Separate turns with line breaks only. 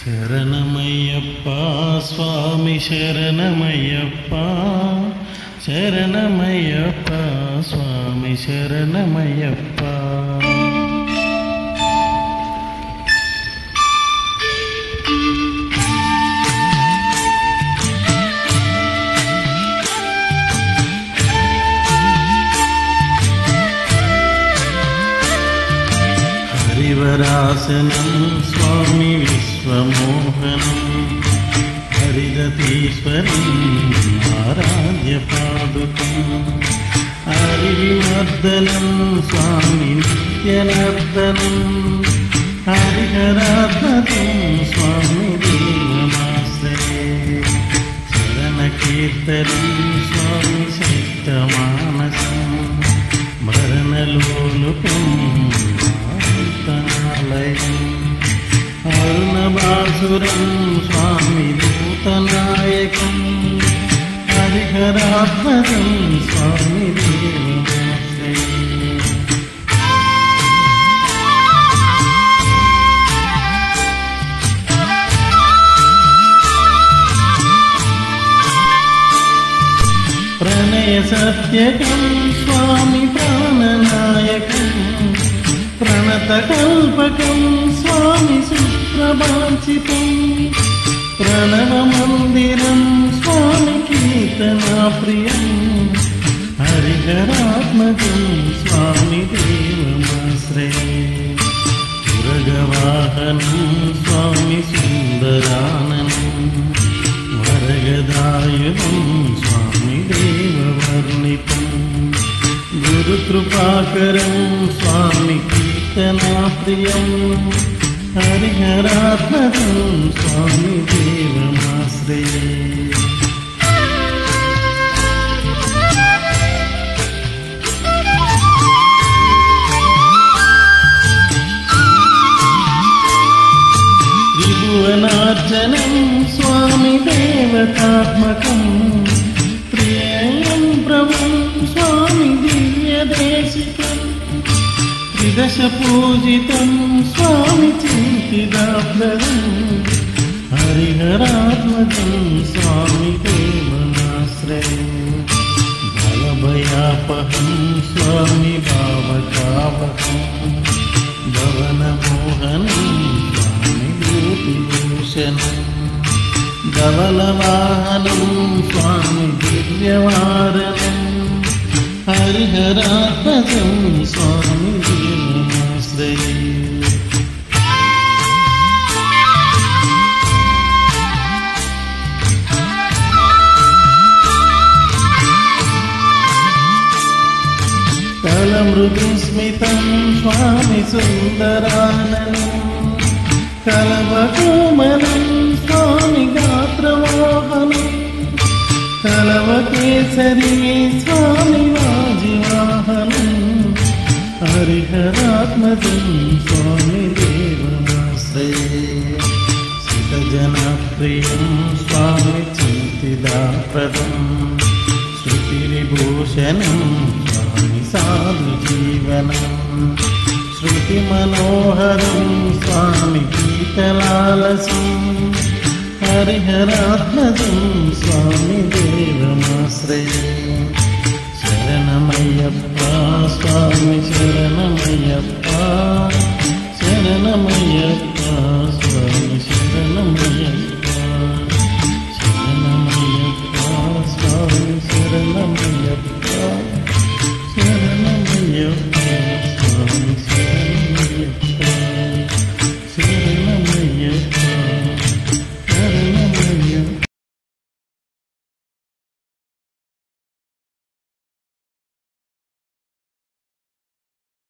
శరణమయ్యప్ప స్వామి శరణమయ్యప్ప శరణమయ్యప్ప స్వామి శరణమయ్యప్ప. హరివరాసనం స్వామి విశ్వమోహనం హరిరతీశ్వరం ఆరాధ్య పాదుకం హరివర్ధనం స్వామి నిత్యనర్దనం హరిహరాత్మకం స్వామి దేవమాశ్రయే శరణకీర్తనం స్వామి శక్తమానసం మరణలోలుకం అరుణభాసురం స్వామి భూతనాయకం హరిహరాత్మకం స్వామి దేవమాశ్రయే. ప్రణయ సత్యకం స్వామి ప్రాణనాయకం ప్రణతకల్పకం స్వామి సుప్రభాషితం ప్రణవమందిరం స్వామి కీర్తనాప్రియం హరిహరాత్మకం స్వామి దేవమాశ్రయే. పురగవాహనం స్వామి సుందరాననం వరగదాయుధం స్వామి దేవవర్ణితం గురుకృపాకరం స్వామి కీర్తనాప్రియం హరిహరాత్మకం స్వామి దేవమాశ్రయే. త్రిభువనార్చనం స్వామి దేవతాత్మకం ప్రియం ప్రభుం స్వామి దివ్యదేశికం త్రిదశ పూజితం స్వామి చింతిదాప్రదం హరిహరాత్మకం స్వామి దేవమాశ్రయే. బలభయాపహం స్వామి భావకాపహం భవనమోహనం స్వామి భూతిభూషణం ధవలవాహనం స్వామి దివ్యవారణం హరిహరాత్మకం స్వామి దేవమాశ్రయే. కలమృదుస్మితం స్వామి సుందరాననం కలవకోమలం స్వామి గాత్రవాహనం కలవకేసరి స్వామి వాజివాహనం హరిహరాత్మకం స్వామి దేవమాశ్రయే. సితజనప్రియం స్వామి చింతిదాప్రదం శృతివిభూషణం స్వామి సాధుజీవనం శృతిమనోహరం స్వామి గీతలాలసం హరిహరాత్మకం స్వామి దేవమాశ్రయే. శరణమయ్యప్ప స్వామి శరణమయ్యప్ప శరణమయ్యప్ప.